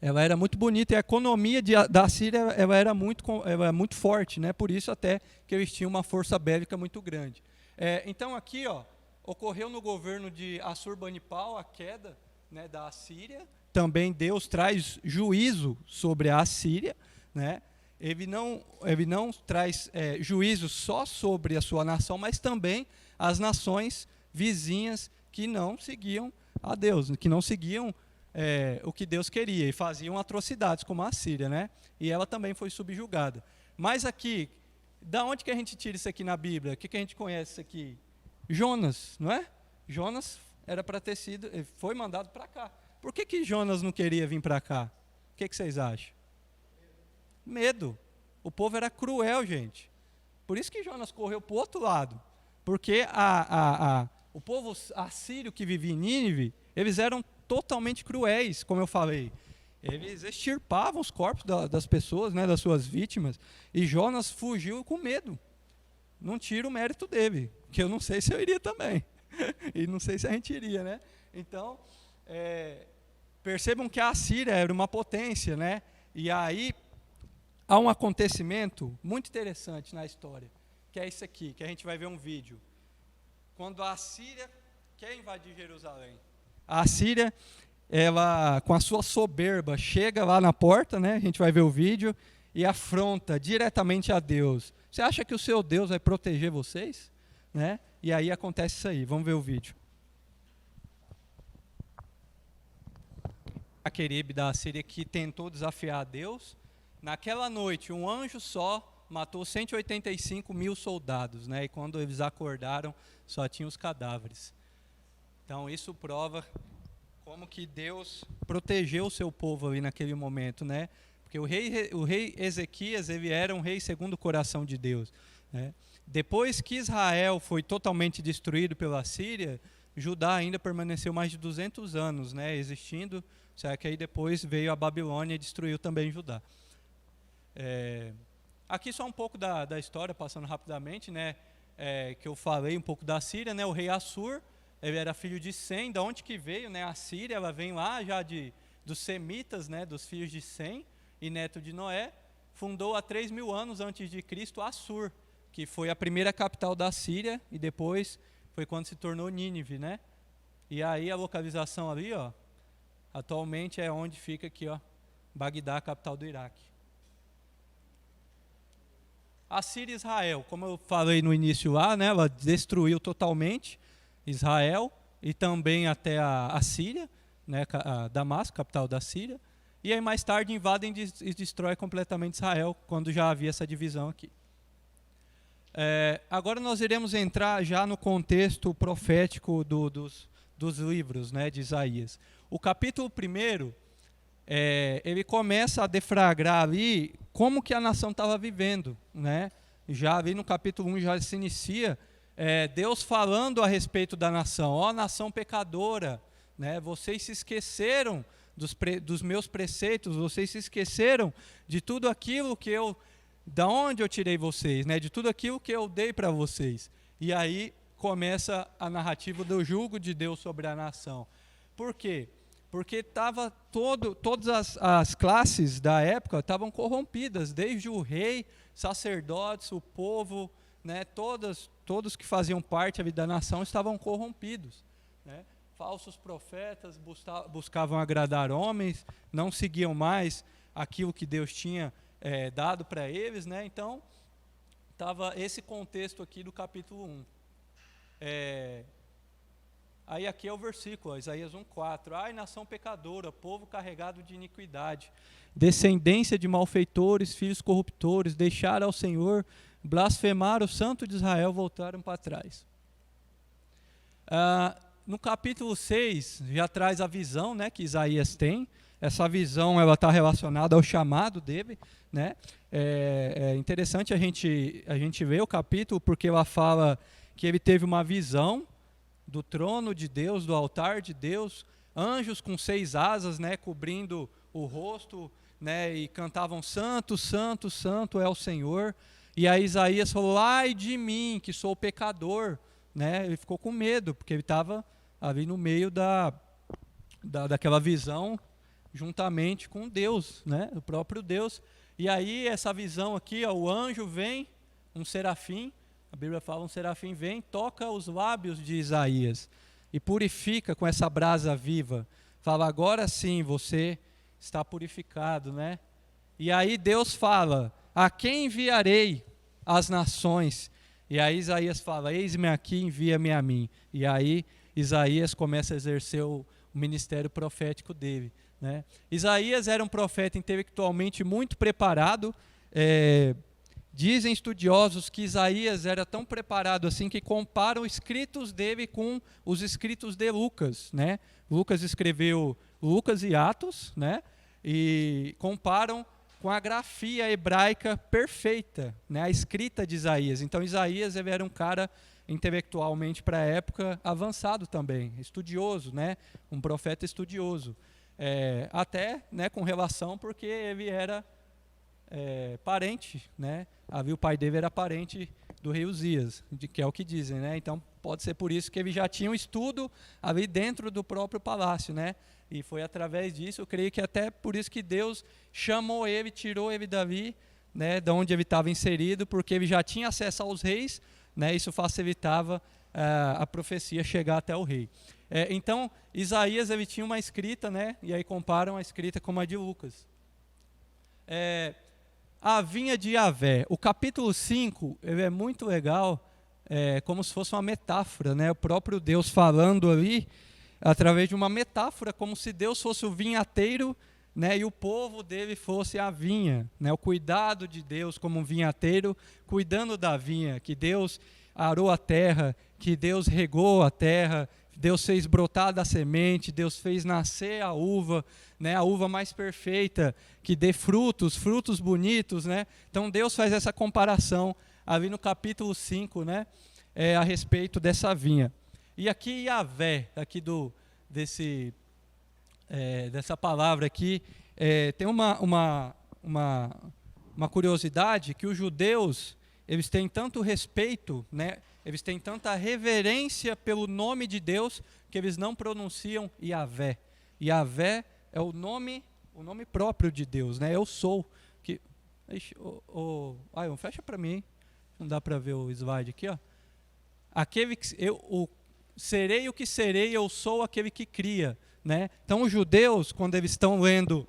ela era muito bonita e a economia da Síria ela era muito forte, né? Por isso até que eles tinham uma força bélica muito grande. Então aqui, ó, ocorreu no governo de Assurbanipal a queda, né, da Assíria. Também Deus traz juízo sobre a Assíria, né? Ele não traz juízo só sobre a sua nação, mas também as nações vizinhas que não seguiam a Deus, que não seguiam o que Deus queria e faziam atrocidades como a Assíria, né? E ela também foi subjugada. Mas aqui, da onde que a gente tira isso aqui na Bíblia? O que a gente conhece isso aqui? Jonas, não é? Jonas era para ter sido, foi mandado para cá. Por que Jonas não queria vir para cá? O que vocês acham? Medo. O povo era cruel, gente. Por isso que Jonas correu para o outro lado. Porque o povo assírio que vivia em Nínive, eles eram totalmente cruéis, como eu falei. Eles extirpavam os corpos das pessoas, né, das suas vítimas. E Jonas fugiu com medo. Não tira o mérito dele, que eu não sei se eu iria também. E não sei se a gente iria, né? Então, percebam que a Assíria era uma potência, né? E aí há um acontecimento muito interessante na história, que é isso aqui, que a gente vai ver um vídeo. Quando a Assíria quer invadir Jerusalém. A Assíria, ela, com a sua soberba, chega lá na porta, né? A gente vai ver o vídeo, e afronta diretamente a Deus. Você acha que o seu Deus vai proteger vocês? Né? E aí acontece isso aí. Vamos ver o vídeo. Aqueribe da Assíria que tentou desafiar a Deus. Naquela noite, um anjo só matou 185 mil soldados, né? E quando eles acordaram, só tinham os cadáveres. Então isso prova como que Deus protegeu o seu povo ali naquele momento, né? Porque o rei Ezequias, ele era um rei segundo o coração de Deus, né? Depois que Israel foi totalmente destruído pela Síria, Judá ainda permaneceu mais de 200 anos, né, existindo, só que aí depois veio a Babilônia e destruiu também Judá. Aqui só um pouco da história, passando rapidamente, né, que eu falei um pouco da Síria, né, o rei Assur, ele era filho de Sem. Da onde que veio, né, a Síria? Ela vem lá já dos semitas, né, dos filhos de Sem e neto de Noé. Fundou há 3.000 anos antes de Cristo Assur, que foi a primeira capital da Síria, e depois foi quando se tornou Nínive, né? E aí a localização ali, ó, atualmente é onde fica aqui, ó, Bagdá, capital do Iraque. A Síria e Israel, como eu falei no início lá, né, ela destruiu totalmente Israel e também até a Síria, né, a Damasco, capital da Síria. E aí mais tarde invadem e destrói completamente Israel, quando já havia essa divisão aqui. Agora nós iremos entrar já no contexto profético dos livros, né, de Isaías. O capítulo 1, ele começa a deflagrar ali como que a nação estava vivendo, né? Já ali no capítulo 1 já se inicia Deus falando a respeito da nação. Ó, nação pecadora, né? Vocês se esqueceram dos meus preceitos, vocês se esqueceram de tudo aquilo que da onde eu tirei vocês, né? De tudo aquilo que eu dei para vocês. E aí começa a narrativa do jugo de Deus sobre a nação. Por quê? Porque todas as classes da época estavam corrompidas, desde o rei, sacerdotes, o povo, né? Todos que faziam parte ali da nação estavam corrompidos, né? Falsos profetas buscavam agradar homens, não seguiam mais aquilo que Deus tinha dado para eles, né? Então, estava esse contexto aqui do capítulo 1. Aí aqui é o versículo, Isaías 1,4. Ai, nação pecadora, povo carregado de iniquidade, descendência de malfeitores, filhos corruptores, deixaram ao Senhor, blasfemaram o Santo de Israel, voltaram para trás. No capítulo 6, já traz a visão, né, que Isaías tem. Essa visão ela está relacionada ao chamado dele, né? É interessante a gente ver o capítulo, porque ela fala que ele teve uma visão do trono de Deus, do altar de Deus, anjos com 6 asas, né, cobrindo o rosto, né, e cantavam santo, santo, santo é o Senhor. E aí Isaías falou, ai de mim, que sou pecador, né, ele ficou com medo, porque ele estava ali no meio daquela visão, juntamente com Deus, né, o próprio Deus. E aí essa visão aqui, ó, o anjo vem, um serafim, a Bíblia fala, um serafim vem, toca os lábios de Isaías e purifica com essa brasa viva. Fala, agora sim você está purificado, né? E aí Deus fala, a quem enviarei as nações? E aí Isaías fala, eis-me aqui, envia-me a mim. E aí Isaías começa a exercer o ministério profético dele, né? Isaías era um profeta intelectualmente muito preparado. Dizem estudiosos que Isaías era tão preparado assim que comparam os escritos dele com os escritos de Lucas, né? Lucas escreveu Lucas e Atos, né? E comparam com a grafia hebraica perfeita, né? A escrita de Isaías. Então Isaías ele era um cara intelectualmente para a época avançado também, estudioso, né? Um profeta estudioso, até, né, com relação porque ele era parente, né? O pai dele era parente do rei Uzias, que é o que dizem, né? Então pode ser por isso que ele já tinha um estudo ali dentro do próprio palácio, né? E foi através disso, eu creio que até por isso que Deus chamou ele, tirou ele dali, né, de onde ele estava inserido, porque ele já tinha acesso aos reis, né? Isso facilitava a profecia chegar até o rei. Então Isaías ele tinha uma escrita, né? E aí comparam a escrita com a de Lucas. A vinha de Yahvé. O capítulo 5, ele é muito legal, como se fosse uma metáfora, né? O próprio Deus falando ali, através de uma metáfora, como se Deus fosse o vinhateiro, né? E o povo dele fosse a vinha, né? O cuidado de Deus como um vinhateiro, cuidando da vinha, que Deus arou a terra, que Deus regou a terra, Deus fez brotar da semente, Deus fez nascer a uva, né, a uva mais perfeita, que dê frutos bonitos, né? Então Deus faz essa comparação ali no capítulo 5, né, a respeito dessa vinha. E aqui Yahvé, aqui dessa palavra aqui, tem uma curiosidade, que os judeus, eles têm tanto respeito, né? Eles têm tanta reverência pelo nome de Deus, que eles não pronunciam Yahvé. Yahvé é o nome próprio de Deus, né? Eu sou. Fecha para mim, hein? Não dá para ver o slide aqui, ó. Serei o que serei, eu sou aquele que cria, né? Então os judeus, quando eles estão lendo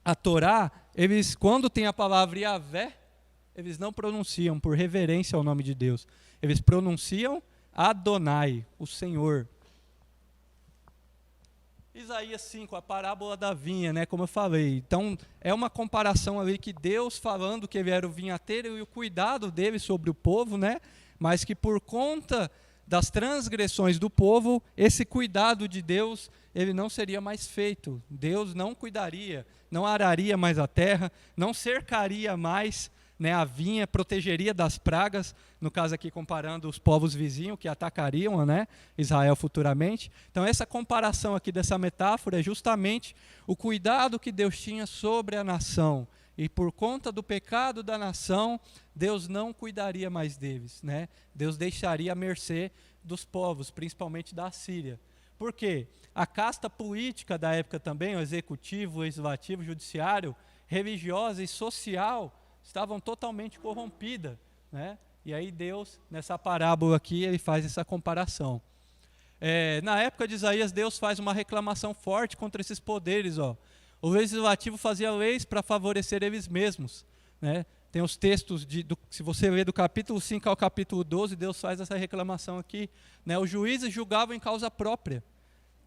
a Torá, eles, quando tem a palavra Yahvé, eles não pronunciam por reverência ao nome de Deus. Eles pronunciam Adonai, o Senhor. Isaías 5, a parábola da vinha, né, como eu falei. Então, é uma comparação ali que Deus falando que ele era o vinhateiro e o cuidado dele sobre o povo, né, mas que por conta das transgressões do povo, esse cuidado de Deus, ele não seria mais feito. Deus não cuidaria, não araria mais a terra, não cercaria mais, né, a vinha, protegeria das pragas, no caso aqui comparando os povos vizinhos que atacariam, né, Israel futuramente. Então essa comparação aqui dessa metáfora é justamente o cuidado que Deus tinha sobre a nação, e por conta do pecado da nação, Deus não cuidaria mais deles, né? Deus deixaria à mercê dos povos, principalmente da Síria. Por quê? A casta política da época também, o executivo, o legislativo, o judiciário, religiosa e social, estavam totalmente corrompidas, né? E aí Deus, nessa parábola aqui, ele faz essa comparação. Na época de Isaías, Deus faz uma reclamação forte contra esses poderes, ó. O legislativo fazia leis para favorecer eles mesmos, né? Tem os textos, se você ler do capítulo 5 ao capítulo 12, Deus faz essa reclamação aqui, né? Os juízes julgavam em causa própria.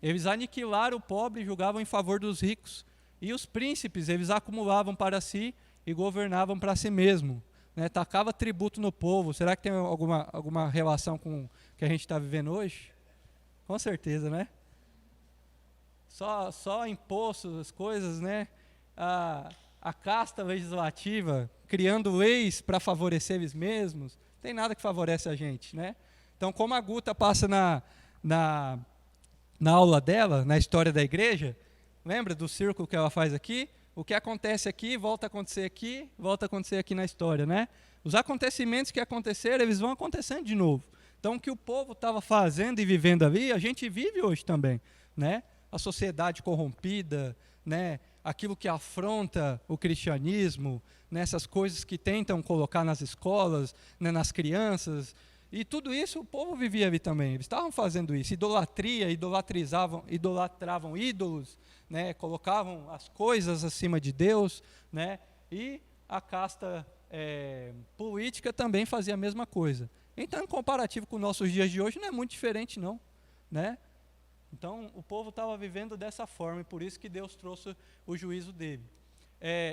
Eles aniquilaram o pobre e julgavam em favor dos ricos. E os príncipes, eles acumulavam para si e governavam para si mesmo, né? Tacava tributo no povo. Será que tem alguma relação com o que a gente está vivendo hoje? Com certeza, né? Só impostos, as coisas, né? A casta legislativa criando leis para favorecer eles mesmos. Não tem nada que favorece a gente, né? Então, como a Guta passa na aula dela, na história da igreja, lembra do círculo que ela faz aqui? O que acontece aqui, volta a acontecer aqui na história, né? Os acontecimentos que aconteceram, eles vão acontecendo de novo. Então, o que o povo estava fazendo e vivendo ali, a gente vive hoje também, né? A sociedade corrompida, né? Aquilo que afronta o cristianismo, nessas coisas que tentam colocar nas escolas, né? Nas crianças, e tudo isso o povo vivia ali também. Eles estavam fazendo isso, idolatria, idolatravam ídolos, né? Colocavam as coisas acima de Deus, né? E a casta política também fazia a mesma coisa. Então, em comparativo com os nossos dias de hoje, não é muito diferente, não, né? Então, o povo estava vivendo dessa forma, e por isso que Deus trouxe o juízo dele.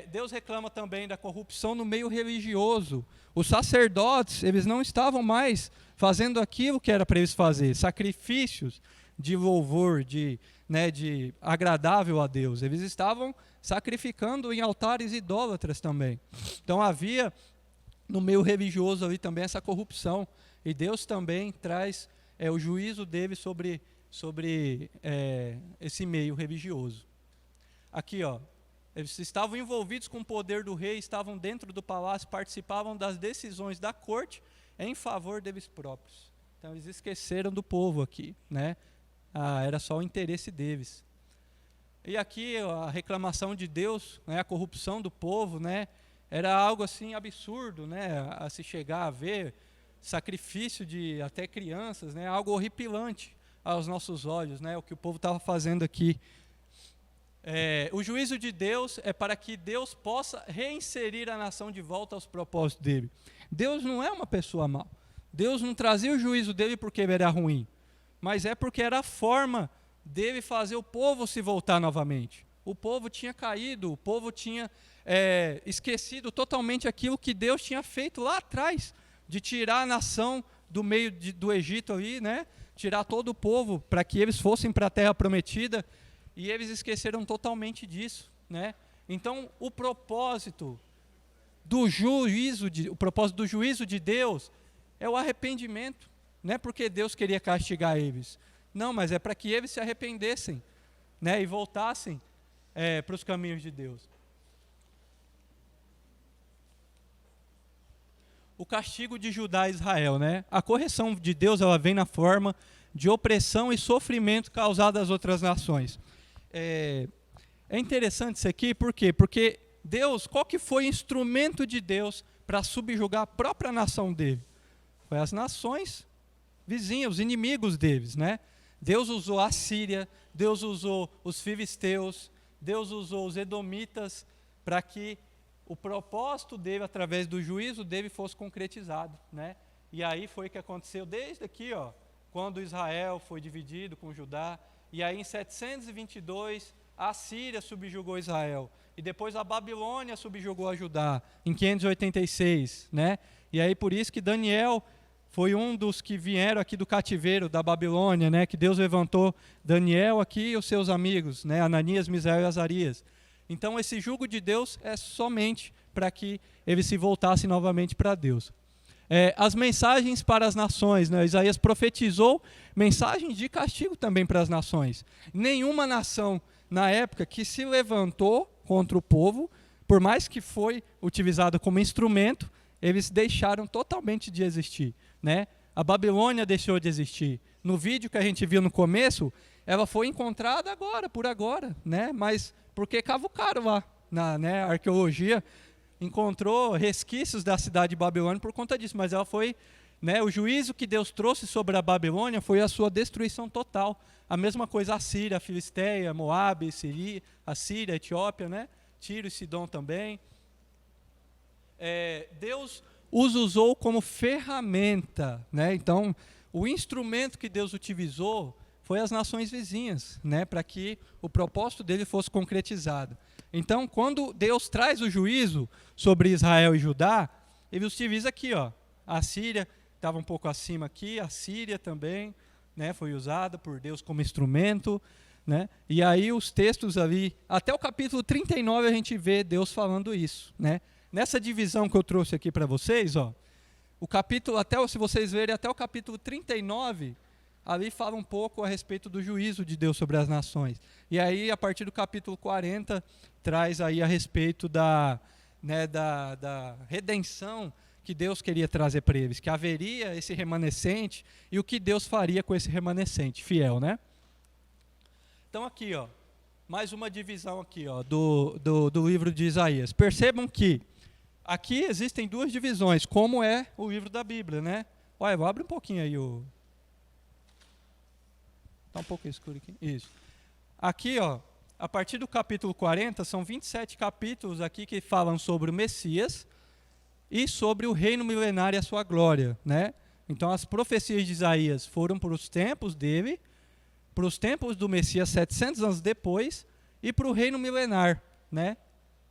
Deus reclama também da corrupção no meio religioso. Os sacerdotes, eles não estavam mais fazendo aquilo que era para eles fazer, sacrifícios de louvor, de agradável a Deus. Eles estavam sacrificando em altares idólatras também. Então, havia no meio religioso ali também essa corrupção, e Deus também traz o juízo dele sobre esse meio religioso. Aqui, ó, eles estavam envolvidos com o poder do rei, estavam dentro do palácio, participavam das decisões da corte em favor deles próprios. Então eles esqueceram do povo aqui, né? Era só o interesse deles. E aqui a reclamação de Deus, né, a corrupção do povo, né, era algo assim absurdo, né, a se chegar a ver sacrifício de até crianças, né, algo horripilante aos nossos olhos, né, o que o povo estava fazendo aqui. O juízo de Deus é para que Deus possa reinserir a nação de volta aos propósitos dele. Deus não é uma pessoa má. Deus não trazia o juízo dele porque ele era ruim, mas é porque era a forma dele fazer o povo se voltar novamente. O povo tinha caído, o povo tinha esquecido totalmente aquilo que Deus tinha feito lá atrás, de tirar a nação do meio do Egito ali, né? Tirar todo o povo para que eles fossem para a terra prometida, e eles esqueceram totalmente disso, né? Então, o propósito do juízo de Deus é o arrependimento, não é porque Deus queria castigar eles, não, mas é para que eles se arrependessem, né? E voltassem para os caminhos de Deus. O castigo de Judá e Israel, né? A correção de Deus, ela vem na forma de opressão e sofrimento causado às outras nações. É interessante isso aqui, por quê? Porque Deus, qual que foi o instrumento de Deus para subjugar a própria nação dele? Foi as nações vizinhas, os inimigos deles, né? Deus usou a Síria, Deus usou os filisteus, Deus usou os edomitas para que o propósito dele, através do juízo dele, fosse concretizado, né? E aí foi o que aconteceu desde aqui, ó, quando Israel foi dividido com Judá, e aí em 722 a Síria subjugou Israel, e depois a Babilônia subjugou a Judá, em 586, né? E aí por isso que Daniel foi um dos que vieram aqui do cativeiro da Babilônia, né? Que Deus levantou Daniel aqui e os seus amigos, né? Ananias, Misael e Azarias. Então esse jugo de Deus é somente para que eles se voltassem novamente para Deus. As mensagens para as nações, né? Isaías profetizou mensagens de castigo também para as nações. Nenhuma nação na época que se levantou contra o povo, por mais que foi utilizada como instrumento, eles deixaram totalmente de existir, né? A Babilônia deixou de existir. No vídeo que a gente viu no começo, ela foi encontrada por agora, né? Mas porque cavucaram lá, a arqueologia encontrou resquícios da cidade de Babilônia por conta disso, mas ela foi, né, o juízo que Deus trouxe sobre a Babilônia foi a sua destruição total. A mesma coisa a Síria, a Filisteia, Moabe, a Síria, a Etiópia, né? Tiro e Sidom também. Deus os usou como ferramenta, né? Então, o instrumento que Deus utilizou foi as nações vizinhas, né? Para que o propósito dele fosse concretizado. Então, quando Deus traz o juízo sobre Israel e Judá, ele utiliza aqui, ó, a Síria estava um pouco acima aqui, a Síria também, né? Foi usada por Deus como instrumento, né? E aí os textos ali, até o capítulo 39 a gente vê Deus falando isso, né? Nessa divisão que eu trouxe aqui para vocês, ó, o capítulo, se vocês verem, até o capítulo 39, ali fala um pouco a respeito do juízo de Deus sobre as nações. E aí, a partir do capítulo 40, traz aí a respeito da redenção que Deus queria trazer para eles, que haveria esse remanescente e o que Deus faria com esse remanescente fiel, né? Então aqui, ó, mais uma divisão aqui, ó, do livro de Isaías. Percebam que aqui existem duas divisões, como é o livro da Bíblia, né? Olha, vou abrir um pouquinho aí o... Está um pouco escuro aqui. Isso. Aqui, ó, a partir do capítulo 40, são 27 capítulos aqui que falam sobre o Messias e sobre o reino milenário e a sua glória, né? Então, as profecias de Isaías foram para os tempos dele, para os tempos do Messias 700 anos depois e para o reino milenar, né?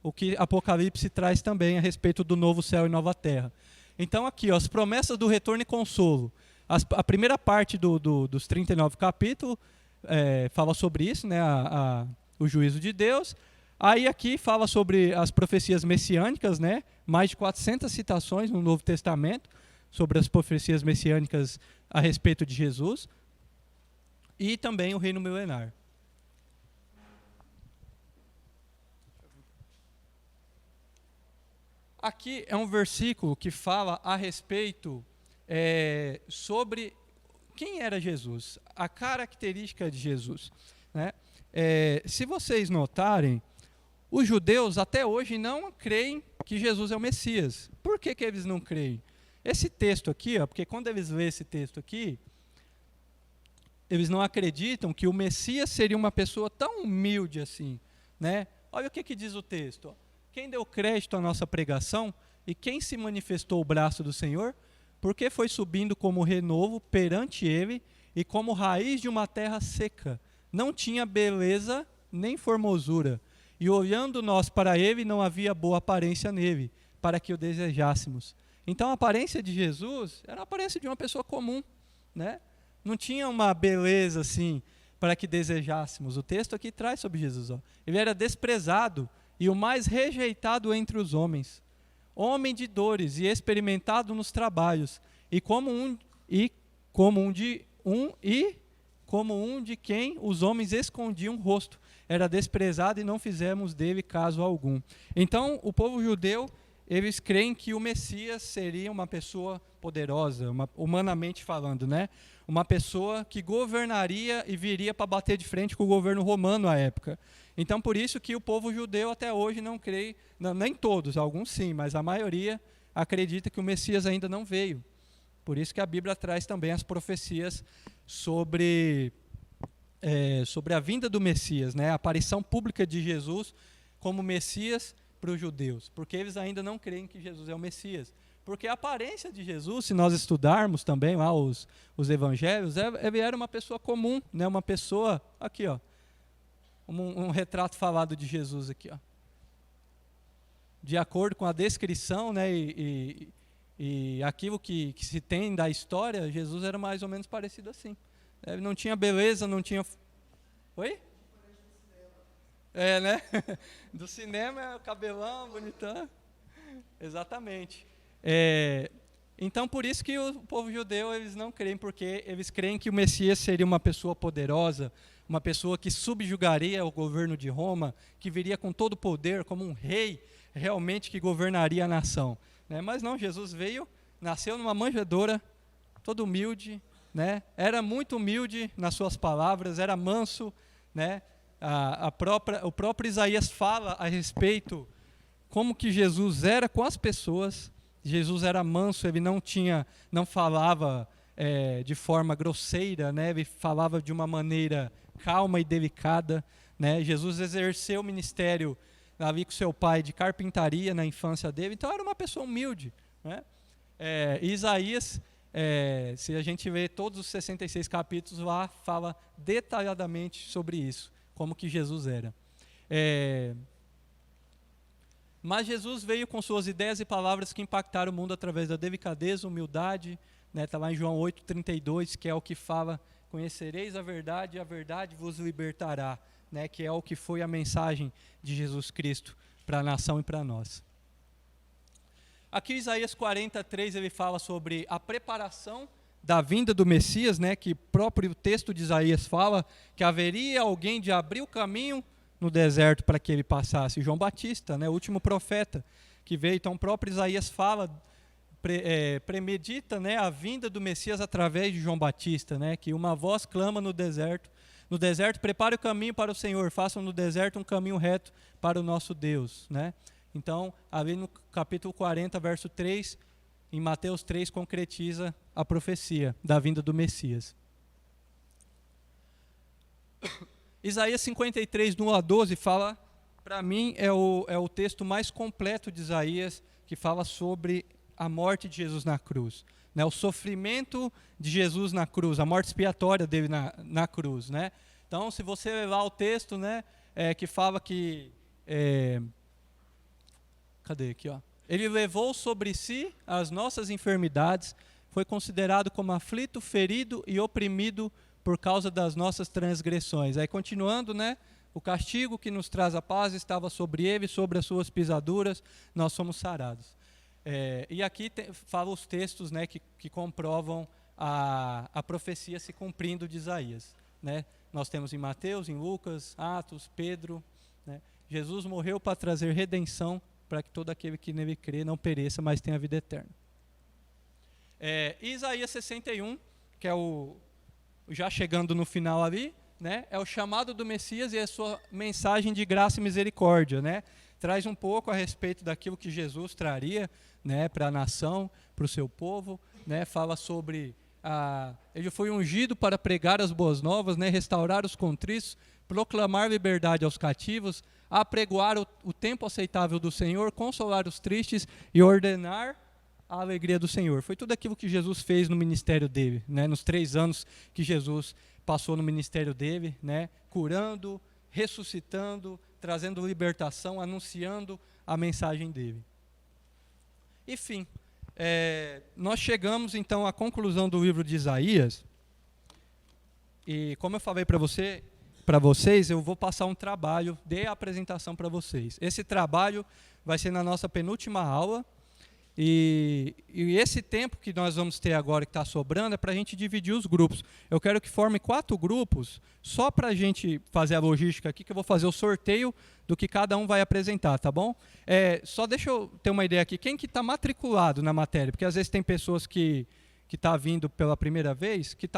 O que Apocalipse traz também a respeito do novo céu e nova terra. Então, aqui, ó, as promessas do retorno e consolo. A primeira parte dos 39 capítulos fala sobre isso, né, o juízo de Deus. Aí aqui fala sobre as profecias messiânicas, né, mais de 400 citações no Novo Testamento sobre as profecias messiânicas a respeito de Jesus. E também o reino milenar. Aqui é um versículo que fala a respeito sobre quem era Jesus, a característica de Jesus, né? Se vocês notarem, os judeus até hoje não creem que Jesus é o Messias. Por que eles não creem? Esse texto aqui, ó, porque quando eles lêem esse texto aqui, eles não acreditam que o Messias seria uma pessoa tão humilde assim, né? Olha o que diz o texto. Ó. Quem deu crédito à nossa pregação e quem se manifestou o braço do Senhor, porque foi subindo como renovo perante ele e como raiz de uma terra seca. Não tinha beleza nem formosura. E olhando nós para ele, não havia boa aparência nele, para que o desejássemos. Então a aparência de Jesus era a aparência de uma pessoa comum, né? Não tinha uma beleza assim para que desejássemos. O texto aqui traz sobre Jesus. Ó. Ele era desprezado e o mais rejeitado entre os homens. Homem de dores e experimentado nos trabalhos, e como um de quem os homens escondiam o rosto. Era desprezado e não fizemos dele caso algum. Então, o povo judeu, eles creem que o Messias seria uma pessoa poderosa, humanamente falando, né? Uma pessoa que governaria e viria para bater de frente com o governo romano à época. Então, por isso que o povo judeu até hoje não crê, nem todos, alguns sim, mas a maioria acredita que o Messias ainda não veio. Por isso que a Bíblia traz também as profecias sobre a vinda do Messias, né? A aparição pública de Jesus como Messias para os judeus, porque eles ainda não creem que Jesus é o Messias. Porque a aparência de Jesus, se nós estudarmos também lá os evangelhos, ele era uma pessoa comum, né? Uma pessoa, aqui ó, um retrato falado de Jesus aqui, ó. De acordo com a descrição, né, e aquilo que se tem da história, Jesus era mais ou menos parecido assim. Ele não tinha beleza, não tinha... Oi? Né? Do cinema é o cabelão, bonitão. Exatamente. Então, por isso que o povo judeu, eles não creem, porque eles creem que o Messias seria uma pessoa poderosa, uma pessoa que subjugaria o governo de Roma, que viria com todo o poder, como um rei, realmente que governaria a nação. Né? Mas não, Jesus nasceu numa manjedoura, todo humilde, né? Era muito humilde nas suas palavras, era manso, né? O próprio Isaías fala a respeito como que Jesus era com as pessoas. Jesus era manso, ele não falava de forma grosseira, né? Ele falava de uma maneira calma e delicada, né? Jesus exerceu o ministério ali com seu pai de carpintaria na infância dele, então era uma pessoa humilde, né? Isaías, se a gente vê todos os 66 capítulos lá, fala detalhadamente sobre isso, como que Jesus era. Mas Jesus veio com suas ideias e palavras que impactaram o mundo através da delicadeza, humildade, né? Está lá em João 8,32, que é o que fala: conhecereis a verdade vos libertará, né? Que é o que foi a mensagem de Jesus Cristo para a nação e para nós. Aqui Isaías 43, ele fala sobre a preparação da vinda do Messias, né? Que o próprio texto de Isaías fala que haveria alguém de abrir o caminho no deserto para que ele passasse. João Batista, né? O último profeta que veio. Então o próprio Isaías fala premedita, né, a vinda do Messias através de João Batista, né, que uma voz clama no deserto, prepare o caminho para o Senhor, façam no deserto um caminho reto para o nosso Deus, né? Então, ali no capítulo 40, verso 3, em Mateus 3, concretiza a profecia da vinda do Messias. Isaías 53, do 1 a 12, fala, para mim, é o texto mais completo de Isaías, que fala sobre a morte de Jesus na cruz, né? O sofrimento de Jesus na cruz, a morte expiatória dele na cruz, né? Então, se você levar o texto, né, que fala que... cadê aqui, ó? Ele levou sobre si as nossas enfermidades, foi considerado como aflito, ferido e oprimido por causa das nossas transgressões. Aí continuando, né? O castigo que nos traz a paz estava sobre ele, sobre as suas pisaduras, nós somos sarados. E aqui fala os textos, né, que comprovam a profecia se cumprindo de Isaías, né? Nós temos em Mateus, em Lucas, Atos, Pedro, né? Jesus morreu para trazer redenção, para que todo aquele que nele crê não pereça, mas tenha vida eterna. Isaías 61, que é já chegando no final ali, né, é o chamado do Messias e a sua mensagem de graça e misericórdia, né? Traz um pouco a respeito daquilo que Jesus traria, né, para a nação, para o seu povo, né? Fala sobre ele foi ungido para pregar as boas novas, né, restaurar os contritos, proclamar liberdade aos cativos, apregoar o tempo aceitável do Senhor, consolar os tristes e ordenar a alegria do Senhor. Foi tudo aquilo que Jesus fez no ministério dele, né? Nos 3 anos que Jesus passou no ministério dele, né? Curando, ressuscitando, trazendo libertação, anunciando a mensagem dele. Enfim, nós chegamos então à conclusão do livro de Isaías, e como eu falei para vocês, eu vou passar um trabalho de apresentação para vocês. Esse trabalho vai ser na nossa penúltima aula, e esse tempo que nós vamos ter agora, que está sobrando, é para a gente dividir os grupos. Eu quero que forme 4 grupos, só para a gente fazer a logística aqui, que eu vou fazer o sorteio do que cada um vai apresentar, tá bom? Só deixa eu ter uma ideia aqui, quem que está matriculado na matéria? Porque às vezes tem pessoas que estão vindo pela primeira vez, que está